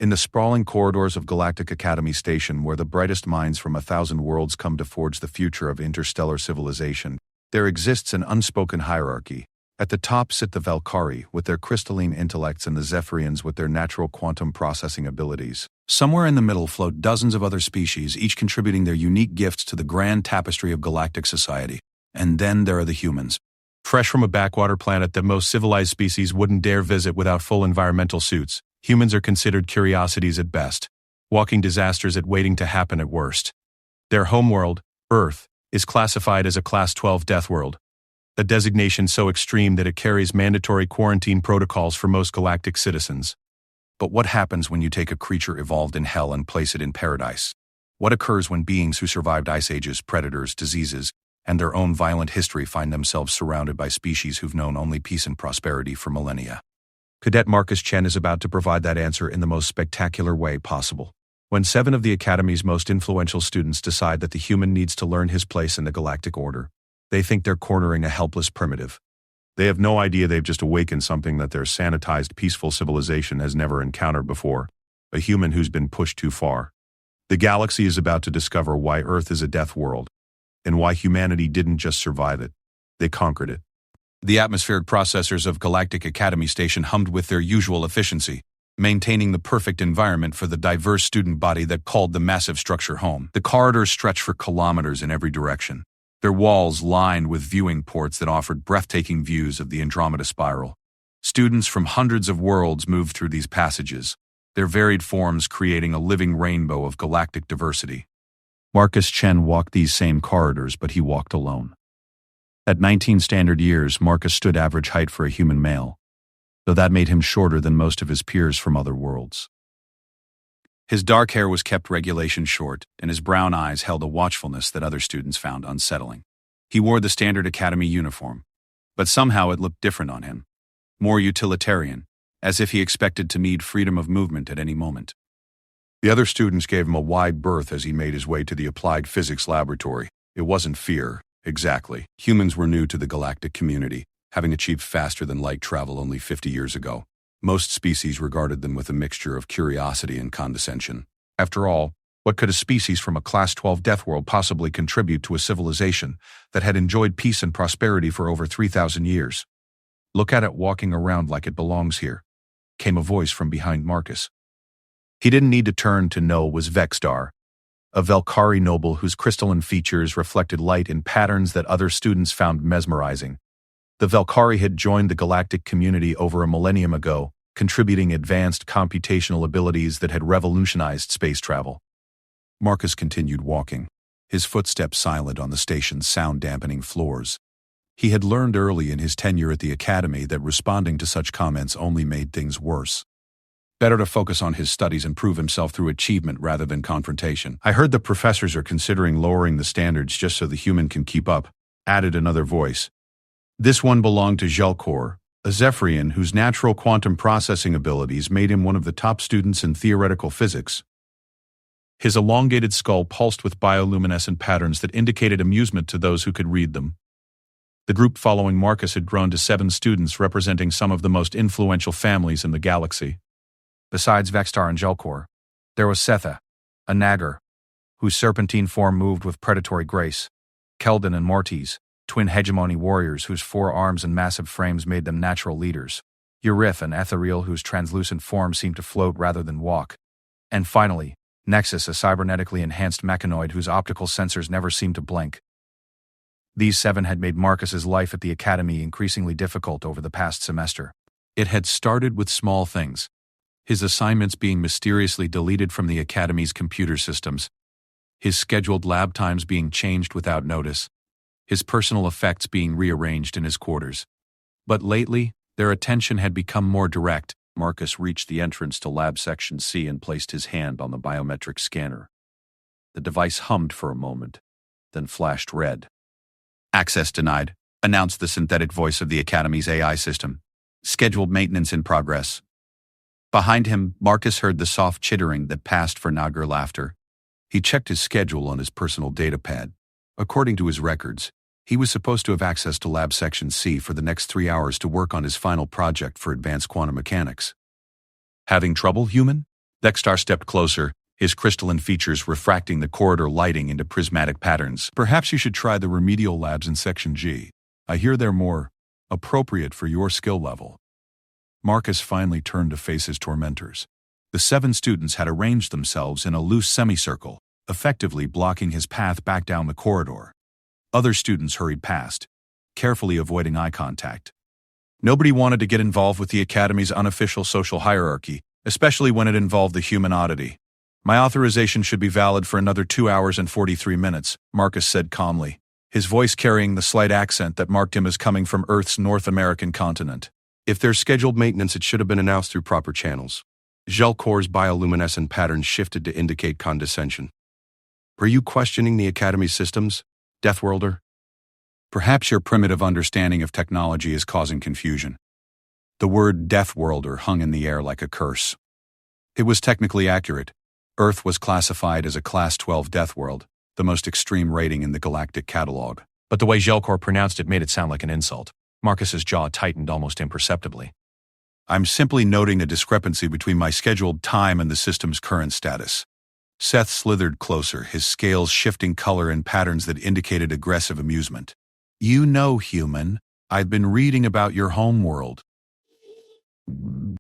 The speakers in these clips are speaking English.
In the sprawling corridors of Galactic Academy Station, where the brightest minds from 1,000 worlds come to forge the future of interstellar civilization, there exists an unspoken hierarchy. At the top sit the Valkyrie, with their crystalline intellects, and the Zephyrians with their natural quantum processing abilities. Somewhere in the middle float dozens of other species, each contributing their unique gifts to the grand tapestry of galactic society. And then there are the humans. Fresh from a backwater planet that most civilized species wouldn't dare visit without full environmental suits, humans are considered curiosities at best, walking disasters at waiting to happen at worst. Their homeworld, Earth, is classified as a Class 12 Deathworld, a designation so extreme that it carries mandatory quarantine protocols for most galactic citizens. But what happens when you take a creature evolved in hell and place it in paradise? What occurs when beings who survived ice ages, predators, diseases, and their own violent history find themselves surrounded by species who've known only peace and prosperity for millennia? Cadet Marcus Chen is about to provide that answer in the most spectacular way possible. When 7 of the Academy's most influential students decide that the human needs to learn his place in the galactic order, they think they're cornering a helpless primitive. They have no idea they've just awakened something that their sanitized, peaceful civilization has never encountered before, a human who's been pushed too far. The galaxy is about to discover why Earth is a death world, and why humanity didn't just survive it, they conquered it. The atmospheric processors of Galactic Academy Station hummed with their usual efficiency, maintaining the perfect environment for the diverse student body that called the massive structure home. The corridors stretched for kilometers in every direction, their walls lined with viewing ports that offered breathtaking views of the Andromeda Spiral. Students from hundreds of worlds moved through these passages, their varied forms creating a living rainbow of galactic diversity. Marcus Chen walked these same corridors, but he walked alone. At 19 standard years, Marcus stood average height for a human male, though that made him shorter than most of his peers from other worlds. His dark hair was kept regulation short, and his brown eyes held a watchfulness that other students found unsettling. He wore the standard academy uniform, but somehow it looked different on him, more utilitarian, as if he expected to need freedom of movement at any moment. The other students gave him a wide berth as he made his way to the applied physics laboratory. It wasn't fear, exactly. Humans were new to the galactic community, having achieved faster-than-light travel only 50 years ago. Most species regarded them with a mixture of curiosity and condescension. After all, what could a species from a Class 12 death world possibly contribute to a civilization that had enjoyed peace and prosperity for over 3,000 years? "Look at it walking around like it belongs here," came a voice from behind Marcus. He didn't need to turn to know it was Vexstar, a Valkyrie noble whose crystalline features reflected light in patterns that other students found mesmerizing. The Valkyrie had joined the galactic community over a millennium ago, contributing advanced computational abilities that had revolutionized space travel. Marcus continued walking, his footsteps silent on the station's sound-dampening floors. He had learned early in his tenure at the academy that responding to such comments only made things worse. Better to focus on his studies and prove himself through achievement rather than confrontation. "I heard the professors are considering lowering the standards just so the human can keep up," added another voice. This one belonged to Jelkor, a Zephyrian whose natural quantum processing abilities made him one of the top students in theoretical physics. His elongated skull pulsed with bioluminescent patterns that indicated amusement to those who could read them. The group following Marcus had grown to 7 students representing some of the most influential families in the galaxy. Besides Vexstar and Jelkor, there was Setha, a Nagar, whose serpentine form moved with predatory grace, Keldon and Mortis, twin hegemony warriors whose 4 arms and massive frames made them natural leaders, Urith, an ethereal whose translucent form seemed to float rather than walk, and finally, Nexus, a cybernetically enhanced mechanoid whose optical sensors never seemed to blink. These 7 had made Marcus's life at the academy increasingly difficult over the past semester. It had started with small things, his assignments being mysteriously deleted from the academy's computer systems, his scheduled lab times being changed without notice, his personal effects being rearranged in his quarters. But lately, their attention had become more direct. Marcus reached the entrance to Lab Section C and placed his hand on the biometric scanner. The device hummed for a moment, then flashed red. "Access denied," announced the synthetic voice of the Academy's AI system. "Scheduled maintenance in progress." Behind him, Marcus heard the soft chittering that passed for Nagar laughter. He checked his schedule on his personal data pad. According to his records, he was supposed to have access to Lab Section C for the next 3 hours to work on his final project for advanced quantum mechanics. "Having trouble, human?" Dexter stepped closer, his crystalline features refracting the corridor lighting into prismatic patterns. Perhaps you should try the remedial labs in Section G. I hear they're more appropriate for your skill level. Marcus finally turned to face his tormentors. The 7 students had arranged themselves in a loose semicircle, effectively blocking his path back down the corridor. Other students hurried past, carefully avoiding eye contact. Nobody wanted to get involved with the Academy's unofficial social hierarchy, especially when it involved the human oddity. My authorization should be valid for another 2 hours and 43 minutes, Marcus said calmly, his voice carrying the slight accent that marked him as coming from Earth's North American continent. If there's scheduled maintenance, it should have been announced through proper channels. Gelcor's bioluminescent patterns shifted to indicate condescension. Were you questioning the Academy's systems, Deathworlder? Perhaps your primitive understanding of technology is causing confusion. The word Deathworlder hung in the air like a curse. It was technically accurate. Earth was classified as a Class 12 Deathworld, the most extreme rating in the Galactic catalog. But the way Gelcor pronounced it made it sound like an insult. Marcus's jaw tightened almost imperceptibly. I'm simply noting a discrepancy between my scheduled time and the system's current status. Seth slithered closer, his scales shifting color in patterns that indicated aggressive amusement. You know, human, I've been reading about your home world.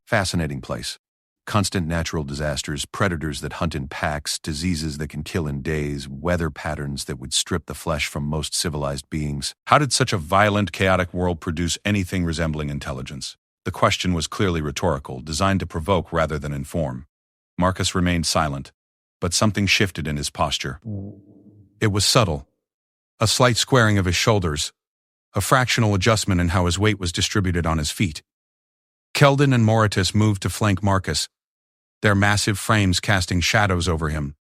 Fascinating place. Constant natural disasters, predators that hunt in packs, diseases that can kill in days, weather patterns that would strip the flesh from most civilized beings. How did such a violent, chaotic world produce anything resembling intelligence? The question was clearly rhetorical, designed to provoke rather than inform. Marcus remained silent, but something shifted in his posture. It was subtle. A slight squaring of his shoulders, a fractional adjustment in how his weight was distributed on his feet. Keldon and Moritus moved to flank Marcus, their massive frames casting shadows over him.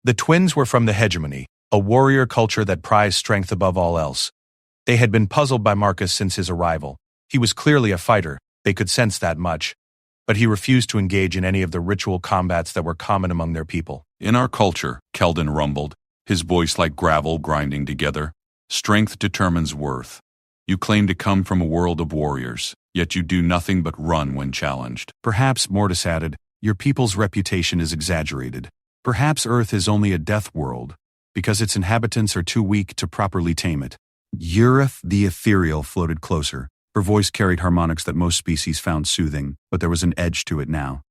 The twins were from the Hegemony, a warrior culture that prized strength above all else. They had been puzzled by Marcus since his arrival. He was clearly a fighter, they could sense that much, but he refused to engage in any of the ritual combats that were common among their people. In our culture, Keldon rumbled, his voice like gravel grinding together, strength determines worth. You claim to come from a world of warriors, yet you do nothing but run when challenged. Perhaps, Mortis added, your people's reputation is exaggerated. Perhaps Earth is only a death world, because its inhabitants are too weak to properly tame it. Ureth the Ethereal floated closer. Her voice carried harmonics that most species found soothing, but there was an edge to it now.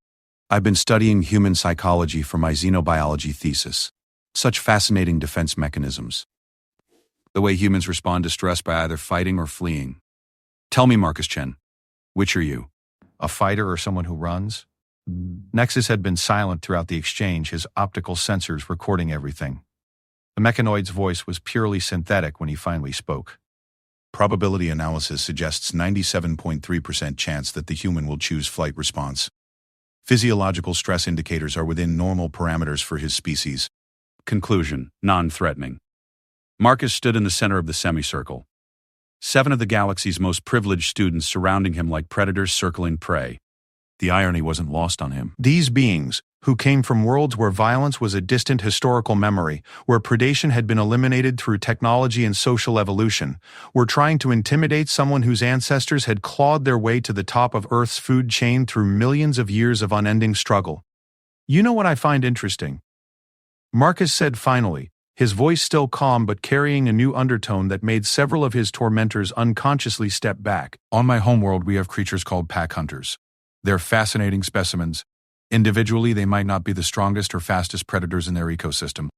I've been studying human psychology for my xenobiology thesis. Such fascinating defense mechanisms. The way humans respond to stress by either fighting or fleeing. Tell me, Marcus Chen, which are you? A fighter or someone who runs? Nexus had been silent throughout the exchange, his optical sensors recording everything. The mechanoid's voice was purely synthetic when he finally spoke. Probability analysis suggests 97.3% chance that the human will choose flight response. Physiological stress indicators are within normal parameters for his species. Conclusion: non-threatening. Marcus stood in the center of the semicircle. 7 of the galaxy's most privileged students surrounding him like predators circling prey. The irony wasn't lost on him. These beings, who came from worlds where violence was a distant historical memory, where predation had been eliminated through technology and social evolution, were trying to intimidate someone whose ancestors had clawed their way to the top of Earth's food chain through millions of years of unending struggle. You know what I find interesting? Marcus said finally, his voice still calm but carrying a new undertone that made several of his tormentors unconsciously step back. On my homeworld, we have creatures called pack hunters. They're fascinating specimens. Individually, they might not be the strongest or fastest predators in their ecosystem,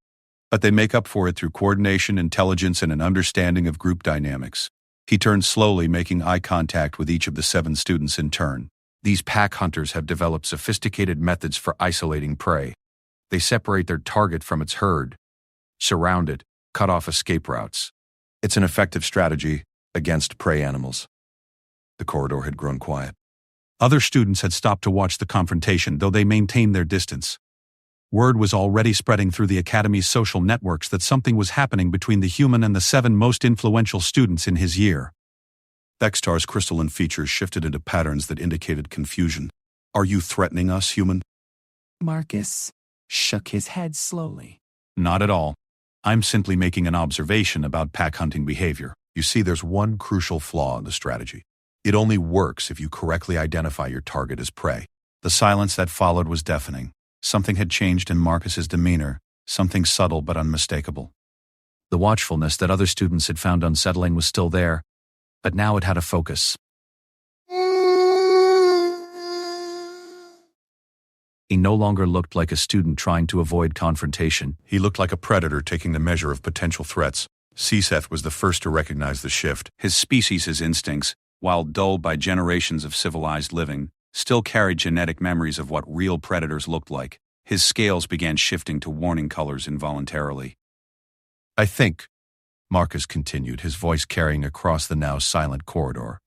but they make up for it through coordination, intelligence, and an understanding of group dynamics. He turned slowly, making eye contact with each of the 7 students in turn. These pack hunters have developed sophisticated methods for isolating prey. They separate their target from its herd, surround it, cut off escape routes. It's an effective strategy against prey animals. The corridor had grown quiet. Other students had stopped to watch the confrontation, though they maintained their distance. Word was already spreading through the Academy's social networks that something was happening between the human and the 7 most influential students in his year. Dextar's crystalline features shifted into patterns that indicated confusion. Are you threatening us, human? Marcus shook his head slowly. Not at all. I'm simply making an observation about pack hunting behavior. You see, there's one crucial flaw in the strategy. It only works if you correctly identify your target as prey. The silence that followed was deafening. Something had changed in Marcus's demeanor, something subtle but unmistakable. The watchfulness that other students had found unsettling was still there, but now it had a focus. He no longer looked like a student trying to avoid confrontation. He looked like a predator taking the measure of potential threats. Seth was the first to recognize the shift. His species' instincts, while dulled by generations of civilized living, still carried genetic memories of what real predators looked like. His scales began shifting to warning colors involuntarily. "I think," Marcus continued, his voice carrying across the now silent corridor,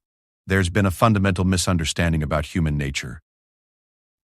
"there's been a fundamental misunderstanding about human nature.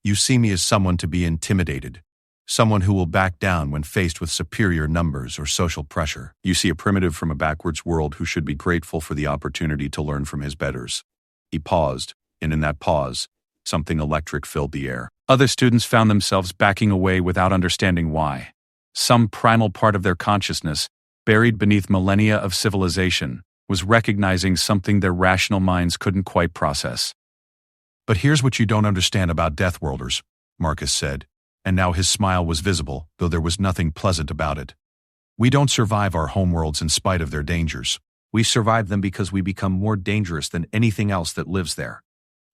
You see me as someone to be intimidated, someone who will back down when faced with superior numbers or social pressure. You see a primitive from a backwards world who should be grateful for the opportunity to learn from his betters." He paused, and in that pause, something electric filled the air. Other students found themselves backing away without understanding why. Some primal part of their consciousness, buried beneath millennia of civilization, was recognizing something their rational minds couldn't quite process. "But here's what you don't understand about Deathworlders," Marcus said, and now his smile was visible, though there was nothing pleasant about it. "We don't survive our homeworlds in spite of their dangers. We survive them because we become more dangerous than anything else that lives there.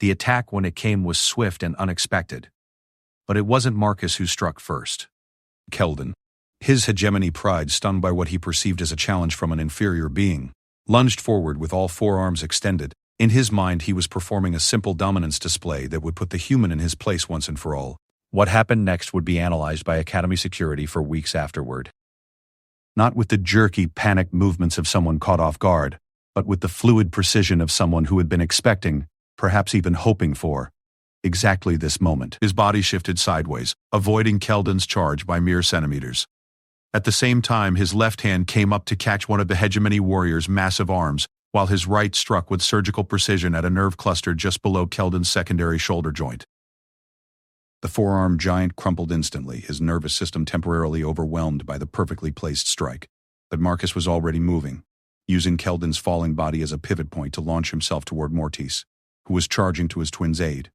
The attack when it came was swift and unexpected. But it wasn't Marcus who struck first. Keldon, his hegemony pride stung by what he perceived as a challenge from an inferior being, lunged forward with all four arms extended. In his mind, he was performing a simple dominance display that would put the human in his place once and for all. What happened next would be analyzed by Academy security for weeks afterward. Not with the jerky, panicked movements of someone caught off guard, but with the fluid precision of someone who had been expecting, perhaps even hoping for, exactly this moment. His body shifted sideways, avoiding Keldon's charge by mere centimeters. At the same time, his left hand came up to catch one of the hegemony warrior's massive arms, while his right struck with surgical precision at a nerve cluster just below Keldon's secondary shoulder joint. The forearm giant crumpled instantly, his nervous system temporarily overwhelmed by the perfectly placed strike. But Marcus was already moving, using Keldon's falling body as a pivot point to launch himself toward Mortis, who was charging to his twin's aid.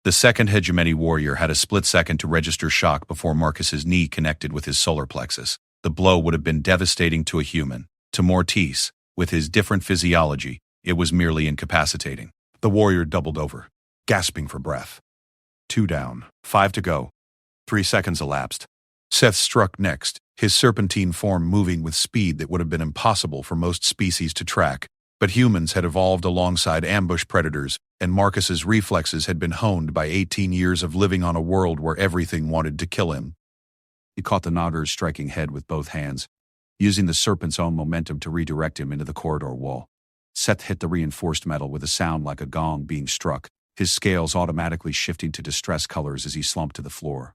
The second hegemony warrior had a split second to register shock before Marcus's knee connected with his solar plexus. The blow would have been devastating to a human. To Mortis, with his different physiology, it was merely incapacitating. The warrior doubled over, gasping for breath. 2 down, 5 to go. 3 seconds elapsed. Seth struck next, his serpentine form moving with speed that would have been impossible for most species to track. But humans had evolved alongside ambush predators, and Marcus's reflexes had been honed by 18 years of living on a world where everything wanted to kill him. He caught the Nogger's striking head with both hands, using the serpent's own momentum to redirect him into the corridor wall. Seth hit the reinforced metal with a sound like a gong being struck, his scales automatically shifting to distress colors as he slumped to the floor.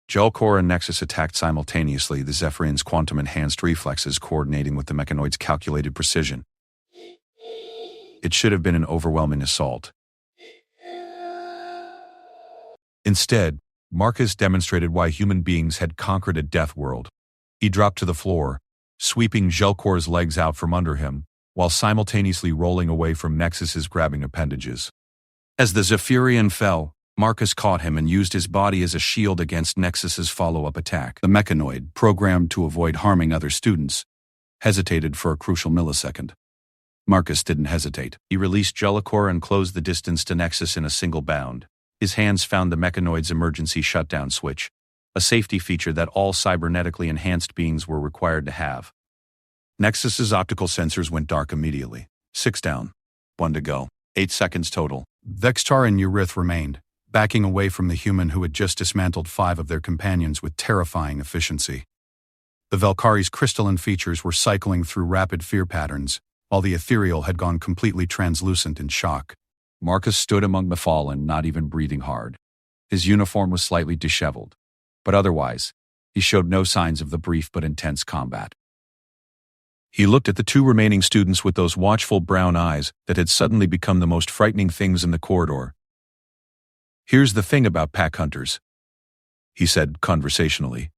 Gelcor and Nexus attacked simultaneously, the Zephyrin's quantum-enhanced reflexes coordinating with the mechanoid's calculated precision. It should have been an overwhelming assault. Instead, Marcus demonstrated why human beings had conquered a death world. He dropped to the floor, sweeping Gelcor's legs out from under him, while simultaneously rolling away from Nexus's grabbing appendages. As the Zephyrian fell, Marcus caught him and used his body as a shield against Nexus's follow-up attack. The mechanoid, programmed to avoid harming other students, hesitated for a crucial millisecond. Marcus didn't hesitate. He released Gelcor and closed the distance to Nexus in a single bound. His hands found the mechanoid's emergency shutdown switch, a safety feature that all cybernetically enhanced beings were required to have. Nexus's optical sensors went dark immediately. 6 down, 1 to go, 8 seconds total. Vextar and Urith remained, backing away from the human who had just dismantled 5 of their companions with terrifying efficiency. The Valkyries' crystalline features were cycling through rapid fear patterns, while the ethereal had gone completely translucent in shock. Marcus stood among the fallen, not even breathing hard. His uniform was slightly disheveled, but otherwise, he showed no signs of the brief but intense combat. He looked at the 2 remaining students with those watchful brown eyes that had suddenly become the most frightening things in the corridor. "Here's the thing about pack hunters," he said conversationally,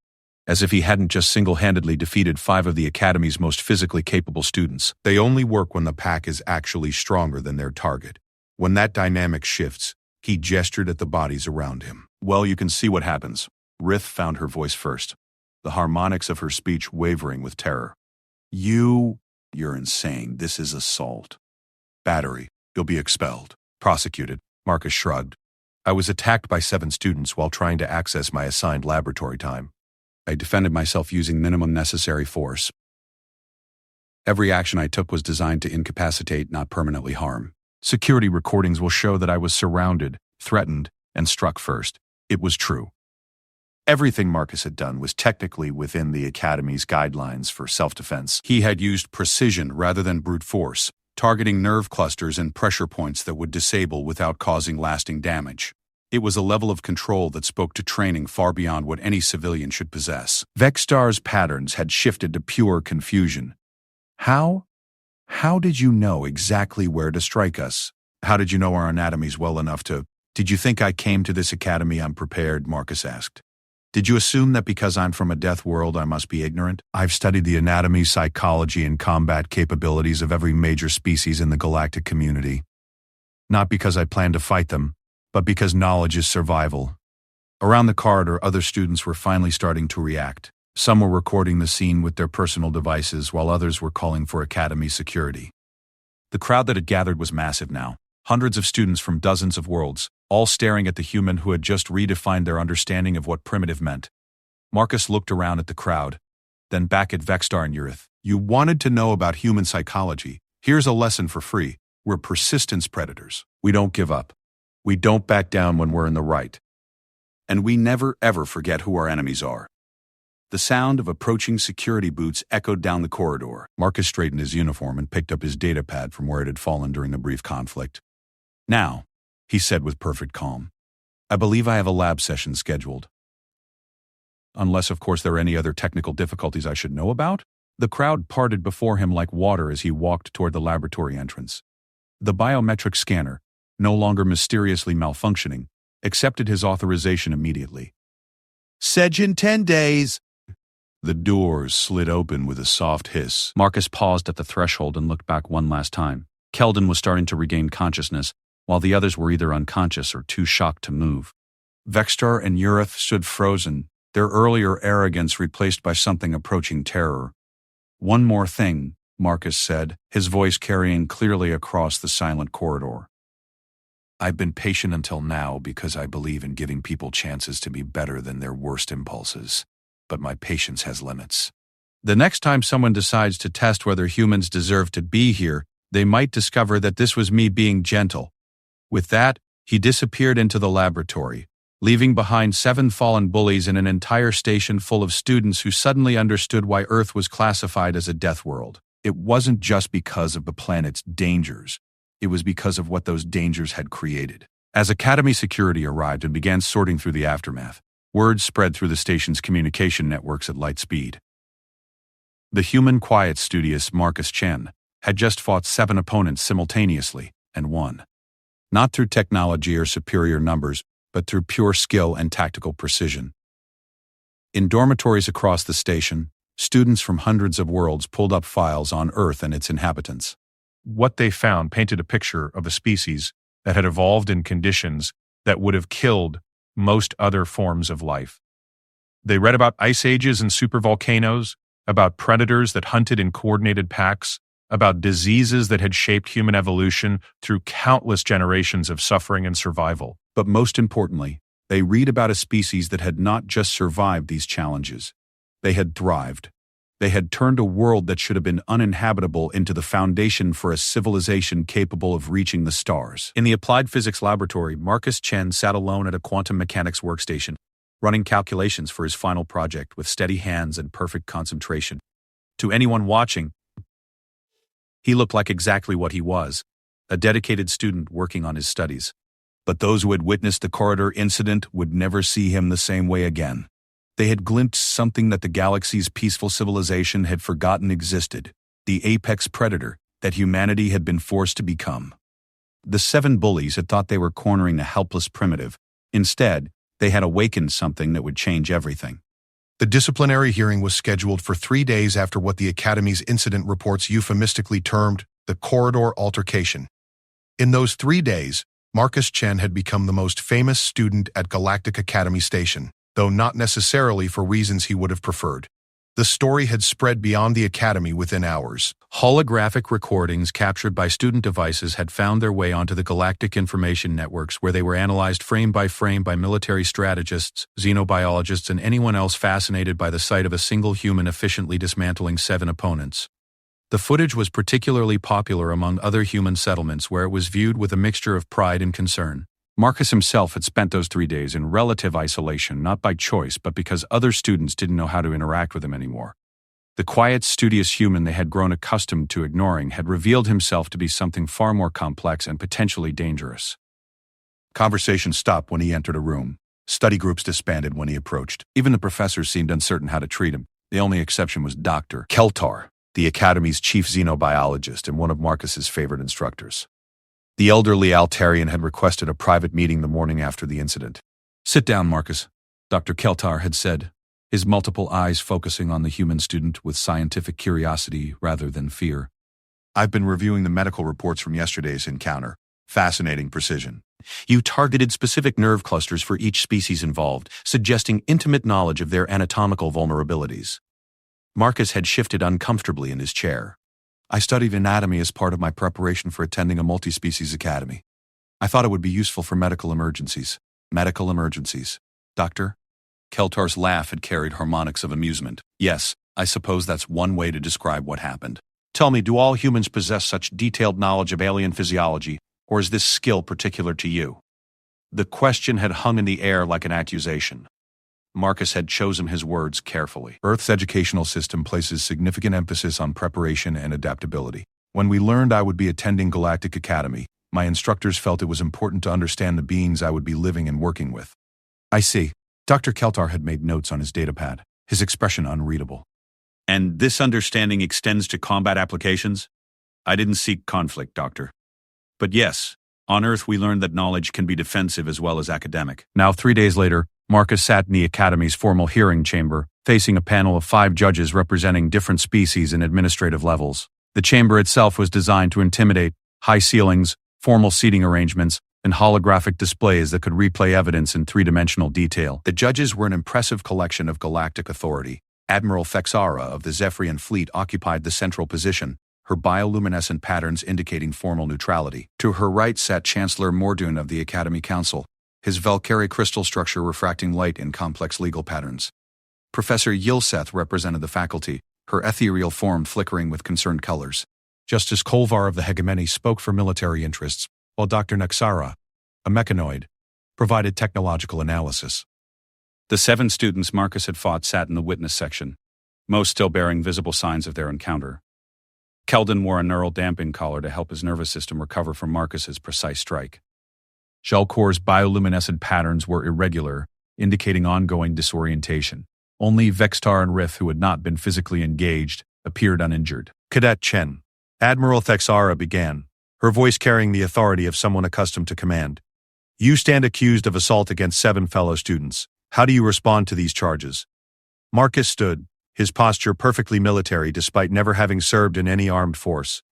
as if he hadn't just single-handedly defeated 5 of the Academy's most physically capable students. "They only work when the pack is actually stronger than their target. When that dynamic shifts," he gestured at the bodies around him. Well, you can see what happens. Rith found her voice first, the harmonics of her speech wavering with terror. You're insane. This is assault. Battery. You'll be expelled. Prosecuted. Marcus shrugged. I was attacked by 7 students while trying to access my assigned laboratory time. I defended myself using minimum necessary force. Every action I took was designed to incapacitate, not permanently harm. Security recordings will show that I was surrounded, threatened, and struck first. It was true. Everything Marcus had done was technically within the Academy's guidelines for self-defense. He had used precision rather than brute force, targeting nerve clusters and pressure points that would disable without causing lasting damage. It was a level of control that spoke to training far beyond what any civilian should possess. Vexstar's patterns had shifted to pure confusion. How? How did you know exactly where to strike us? How did you know our anatomies well enough to— Did you think I came to this academy unprepared? Marcus asked. Did you assume that because I'm from a death world I must be ignorant? I've studied the anatomy, psychology, and combat capabilities of every major species in the galactic community. Not because I plan to fight them, but because knowledge is survival. Around the corridor, other students were finally starting to react. Some were recording the scene with their personal devices, while others were calling for academy security. The crowd that had gathered was massive now. Hundreds of students from dozens of worlds, all staring at the human who had just redefined their understanding of what primitive meant. Marcus looked around at the crowd, then back at Vexstar and Urith. You wanted to know about human psychology. Here's a lesson for free. We're persistence predators. We don't give up. We don't back down when we're in the right. And we never ever forget who our enemies are. The sound of approaching security boots echoed down the corridor. Marcus straightened his uniform and picked up his datapad from where it had fallen during the brief conflict. Now, he said with perfect calm, I believe I have a lab session scheduled. Unless, of course, there are any other technical difficulties I should know about? The crowd parted before him like water as he walked toward the laboratory entrance. The biometric scanner, no longer mysteriously malfunctioning, accepted his authorization immediately. Sedge in 10 days. The doors slid open with a soft hiss. Marcus paused at the threshold and looked back one last time. Keldon was starting to regain consciousness, while the others were either unconscious or too shocked to move. Vexstar and Urith stood frozen, their earlier arrogance replaced by something approaching terror. One more thing, Marcus said, his voice carrying clearly across the silent corridor. I've been patient until now because I believe in giving people chances to be better than their worst impulses. But my patience has limits. The next time someone decides to test whether humans deserve to be here, they might discover that this was me being gentle. With that, he disappeared into the laboratory, leaving behind 7 fallen bullies and an entire station full of students who suddenly understood why Earth was classified as a death world. It wasn't just because of the planet's dangers. It was because of what those dangers had created. As Academy security arrived and began sorting through the aftermath, word spread through the station's communication networks at light speed. The human quiet studious Marcus Chen had just fought 7 opponents simultaneously and won. Not through technology or superior numbers, but through pure skill and tactical precision. In dormitories across the station, students from hundreds of worlds pulled up files on Earth and its inhabitants. What they found painted a picture of a species that had evolved in conditions that would have killed most other forms of life. They read about ice ages and supervolcanoes, about predators that hunted in coordinated packs, about diseases that had shaped human evolution through countless generations of suffering and survival. But most importantly, they read about a species that had not just survived these challenges. They had thrived. They had turned a world that should have been uninhabitable into the foundation for a civilization capable of reaching the stars. In the applied physics laboratory, Marcus Chen sat alone at a quantum mechanics workstation, running calculations for his final project with steady hands and perfect concentration. To anyone watching, he looked like exactly what he was, a dedicated student working on his studies. But those who had witnessed the corridor incident would never see him the same way again. They had glimpsed something that the galaxy's peaceful civilization had forgotten existed, the apex predator that humanity had been forced to become. The 7 bullies had thought they were cornering a helpless primitive. Instead, they had awakened something that would change everything. The disciplinary hearing was scheduled for 3 days after what the Academy's incident reports euphemistically termed the corridor altercation. In those 3 days, Marcus Chen had become the most famous student at Galactic Academy Station, though not necessarily for reasons he would have preferred. The story had spread beyond the Academy within hours. Holographic recordings captured by student devices had found their way onto the Galactic Information Networks, where they were analyzed frame by military strategists, xenobiologists, and anyone else fascinated by the sight of a single human efficiently dismantling 7 opponents. The footage was particularly popular among other human settlements, where it was viewed with a mixture of pride and concern. Marcus himself had spent those 3 days in relative isolation, not by choice, but because other students didn't know how to interact with him anymore. The quiet, studious human they had grown accustomed to ignoring had revealed himself to be something far more complex and potentially dangerous. Conversation stopped when he entered a room. Study groups disbanded when he approached. Even the professors seemed uncertain how to treat him. The only exception was Dr. Keltar, the Academy's chief xenobiologist and one of Marcus's favorite instructors. The elderly Altarian had requested a private meeting the morning after the incident. "Sit down, Marcus," Dr. Keltar had said, his multiple eyes focusing on the human student with scientific curiosity rather than fear. "I've been reviewing the medical reports from yesterday's encounter. Fascinating precision. You targeted specific nerve clusters for each species involved, suggesting intimate knowledge of their anatomical vulnerabilities." Marcus had shifted uncomfortably in his chair. "I studied anatomy as part of my preparation for attending a multi-species academy. I thought it would be useful for medical emergencies." "Medical emergencies, Doctor?" Keltar's laugh had carried harmonics of amusement. "Yes, I suppose that's one way to describe what happened. Tell me, do all humans possess such detailed knowledge of alien physiology, or is this skill particular to you?" The question had hung in the air like an accusation. Marcus had chosen his words carefully. "Earth's educational system places significant emphasis on preparation and adaptability. When we learned I would be attending Galactic Academy, my instructors felt it was important to understand the beings I would be living and working with." "I see." Dr. Keltar had made notes on his datapad, his expression unreadable. "And this understanding extends to combat applications?" "I didn't seek conflict, Doctor. But yes, on Earth we learned that knowledge can be defensive as well as academic." Now, 3 days later, Marcus sat in the Academy's formal hearing chamber, facing a panel of 5 judges representing different species and administrative levels. The chamber itself was designed to intimidate: high ceilings, formal seating arrangements, and holographic displays that could replay evidence in 3-dimensional detail. The judges were an impressive collection of galactic authority. Admiral Thexara of the Zephyrian fleet occupied the central position, her bioluminescent patterns indicating formal neutrality. To her right sat Chancellor Mordun of the Academy Council, his Valkyrie crystal structure refracting light in complex legal patterns. Professor Yilseth represented the faculty, her ethereal form flickering with concerned colors. Justice Kolvar of the Hegemony spoke for military interests, while Dr. Naxara, a mechanoid, provided technological analysis. The 7 students Marcus had fought sat in the witness section, most still bearing visible signs of their encounter. Keldon wore a neural damping collar to help his nervous system recover from Marcus's precise strike. Jelkor's bioluminescent patterns were irregular, indicating ongoing disorientation. Only Vextar and Rith, who had not been physically engaged, appeared uninjured. "Cadet Chen," Admiral Thexara began, her voice carrying the authority of someone accustomed to command. "You stand accused of assault against 7 fellow students. How do you respond to these charges?" Marcus stood, his posture perfectly military despite never having served in any armed force.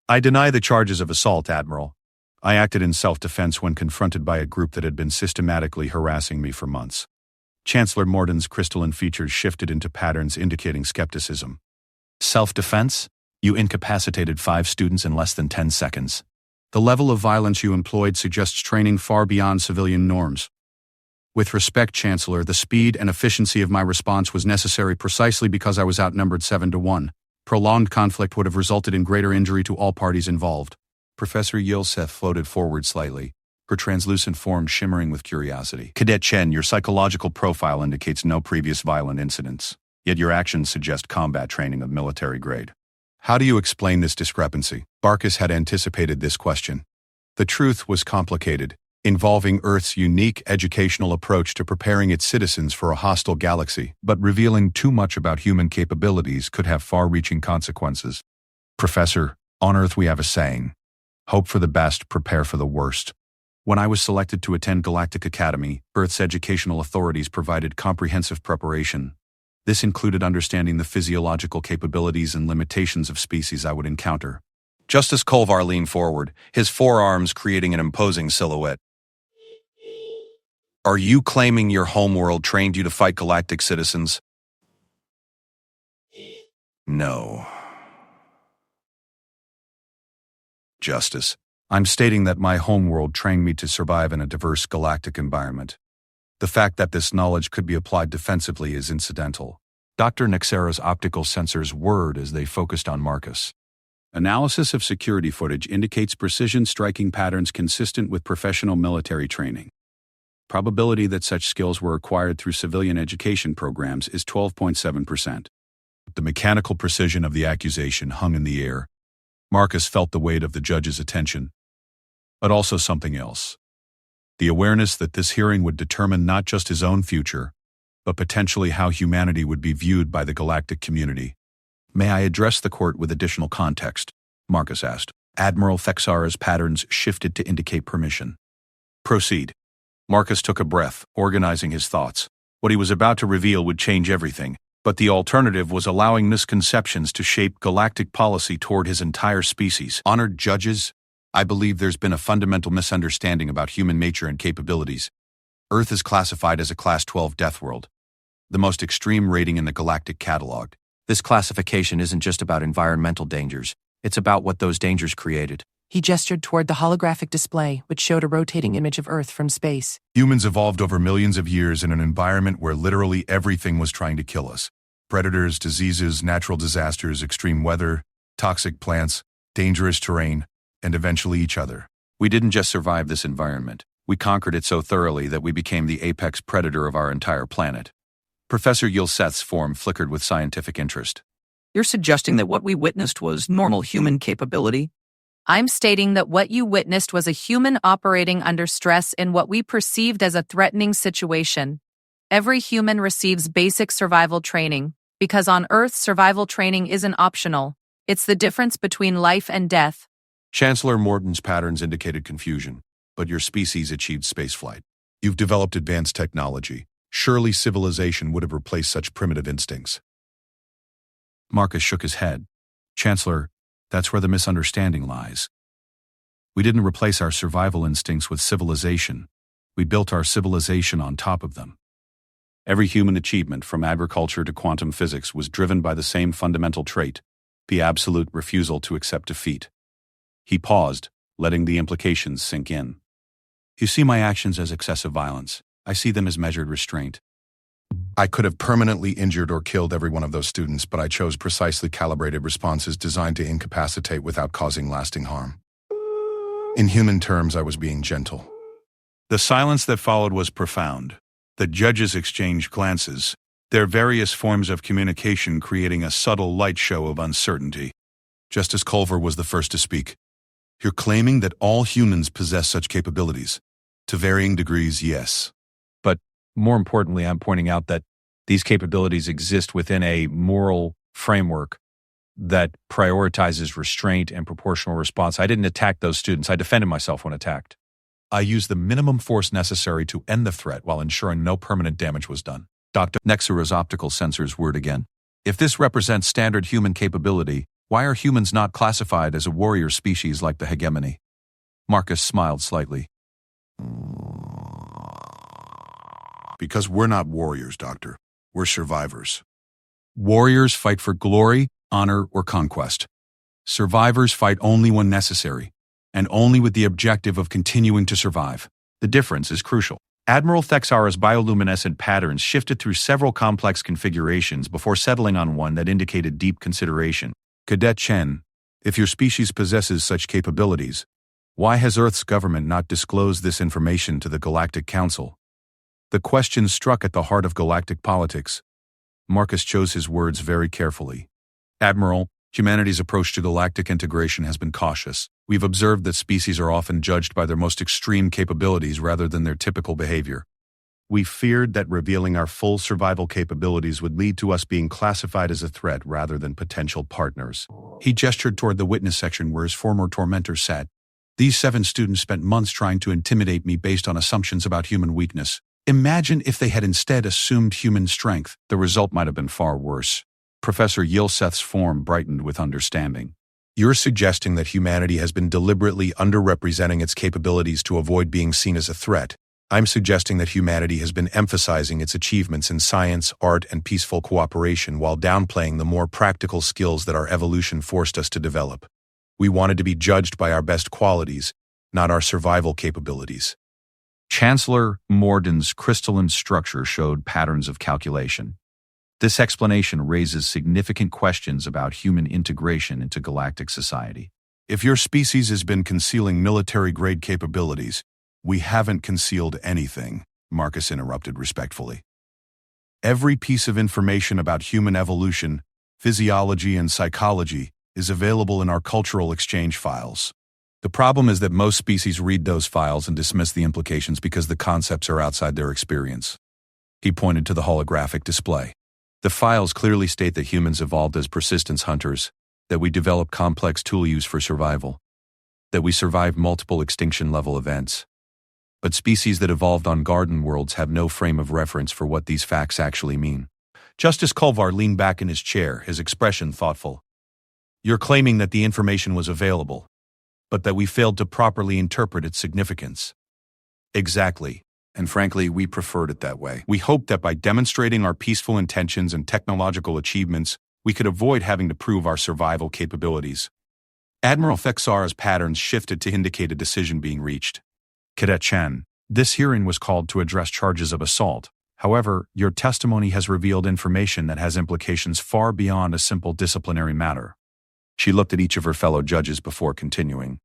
"I deny the charges of assault, Admiral. I acted in self-defense when confronted by a group that had been systematically harassing me for months." Chancellor Morden's crystalline features shifted into patterns indicating skepticism. "Self-defense? You incapacitated 5 students in less than 10 seconds. The level of violence you employed suggests training far beyond civilian norms." "With respect, Chancellor, the speed and efficiency of my response was necessary precisely because I was outnumbered 7 to 1. Prolonged conflict would have resulted in greater injury to all parties involved." Professor Yilseth floated forward slightly, her translucent form shimmering with curiosity. "Cadet Chen, your psychological profile indicates no previous violent incidents, yet your actions suggest combat training of military grade. How do you explain this discrepancy?" Marcus had anticipated this question. The truth was complicated, involving Earth's unique educational approach to preparing its citizens for a hostile galaxy, but revealing too much about human capabilities could have far-reaching consequences. "Professor, on Earth we have a saying: hope for the best, prepare for the worst. When I was selected to attend Galactic Academy, Earth's educational authorities provided comprehensive preparation. This included understanding the physiological capabilities and limitations of species I would encounter. Justice Kolvar leaned forward, his forearms creating an imposing silhouette. Are you claiming your homeworld trained you to fight galactic citizens? No. Justice, I'm stating that my homeworld trained me to survive in a diverse galactic environment. The fact that this knowledge could be applied defensively is incidental. Dr. Nexera's optical sensors whirred as they focused on Marcus. Analysis of security footage indicates precision striking patterns consistent with professional military training. Probability that such skills were acquired through civilian education programs is 12.7%. The mechanical precision of the accusation hung in the air. Marcus felt the weight of the judge's attention, but also something else. The awareness that this hearing would determine not just his own future, but potentially how humanity would be viewed by the galactic community. May I address the court with additional context? Marcus asked. Admiral Thexara's patterns shifted to indicate permission. Proceed. Marcus took a breath, organizing his thoughts. What he was about to reveal would change everything, but the alternative was allowing misconceptions to shape galactic policy toward his entire species. Honored judges, I believe there's been a fundamental misunderstanding about human nature and capabilities. Earth is classified as a Class 12 death world, the most extreme rating in the galactic catalog. This classification isn't just about environmental dangers. It's about what those dangers created. He gestured toward the holographic display, which showed a rotating image of Earth from space. Humans evolved over millions of years in an environment where literally everything was trying to kill us. Predators, diseases, natural disasters, extreme weather, toxic plants, dangerous terrain, and eventually each other. We didn't just survive this environment. We conquered it so thoroughly that we became the apex predator of our entire planet. Professor Yulseth's form flickered with scientific interest. You're suggesting that what we witnessed was normal human capability? I'm stating that what you witnessed was a human operating under stress in what we perceived as a threatening situation. Every human receives basic survival training, because on Earth, survival training isn't optional. It's the difference between life and death. Chancellor Morton's patterns indicated confusion, but your species achieved spaceflight. You've developed advanced technology. Surely civilization would have replaced such primitive instincts. Marcus shook his head. Chancellor, that's where the misunderstanding lies. We didn't replace our survival instincts with civilization. We built our civilization on top of them. Every human achievement, from agriculture to quantum physics, was driven by the same fundamental trait, the absolute refusal to accept defeat. He paused, letting the implications sink in. You see my actions as excessive violence. I see them as measured restraint. I could have permanently injured or killed every one of those students, but I chose precisely calibrated responses designed to incapacitate without causing lasting harm. In human terms, I was being gentle. The silence that followed was profound. The judges exchanged glances, their various forms of communication creating a subtle light show of uncertainty. Justice Culver was the first to speak. You're claiming that all humans possess such capabilities? To varying degrees, yes. But more importantly, I'm pointing out that these capabilities exist within a moral framework that prioritizes restraint and proportional response. I didn't attack those students. I defended myself when attacked. I used the minimum force necessary to end the threat while ensuring no permanent damage was done. Dr. Nexera's optical sensors whirred again. If this represents standard human capability, why are humans not classified as a warrior species like the hegemony? Marcus smiled slightly. Because we're not warriors, Doctor. We're survivors. Warriors fight for glory, honor, or conquest. Survivors fight only when necessary, and only with the objective of continuing to survive. The difference is crucial. Admiral Thexara's bioluminescent patterns shifted through several complex configurations before settling on one that indicated deep consideration. Cadet Chen, if your species possesses such capabilities, why has Earth's government not disclosed this information to the Galactic Council? The question struck at the heart of galactic politics. Marcus chose his words very carefully. Admiral, humanity's approach to galactic integration has been cautious. We've observed that species are often judged by their most extreme capabilities rather than their typical behavior. We feared that revealing our full survival capabilities would lead to us being classified as a threat rather than potential partners. He gestured toward the witness section where his former tormentor sat. These 7 students spent months trying to intimidate me based on assumptions about human weakness. Imagine if they had instead assumed human strength. The result might have been far worse. Professor Yilseth's form brightened with understanding. You're suggesting that humanity has been deliberately underrepresenting its capabilities to avoid being seen as a threat. I'm suggesting that humanity has been emphasizing its achievements in science, art, and peaceful cooperation while downplaying the more practical skills that our evolution forced us to develop. We wanted to be judged by our best qualities, not our survival capabilities. Chancellor Morden's crystalline structure showed patterns of calculation. This explanation raises significant questions about human integration into galactic society. If your species has been concealing military-grade capabilities, we haven't concealed anything, Marcus interrupted respectfully. Every piece of information about human evolution, physiology, and psychology is available in our cultural exchange files. The problem is that most species read those files and dismiss the implications because the concepts are outside their experience. He pointed to the holographic display. The files clearly state that humans evolved as persistence hunters, that we developed complex tool use for survival, that we survived multiple extinction-level events. But species that evolved on garden worlds have no frame of reference for what these facts actually mean. Justice Culvar leaned back in his chair, his expression thoughtful. You're claiming that the information was available, but that we failed to properly interpret its significance. Exactly. And frankly, we preferred it that way. We hoped that by demonstrating our peaceful intentions and technological achievements, we could avoid having to prove our survival capabilities. Admiral Thexara's patterns shifted to indicate a decision being reached. Cadet Chen, this hearing was called to address charges of assault. However, your testimony has revealed information that has implications far beyond a simple disciplinary matter. She looked at each of her fellow judges before continuing.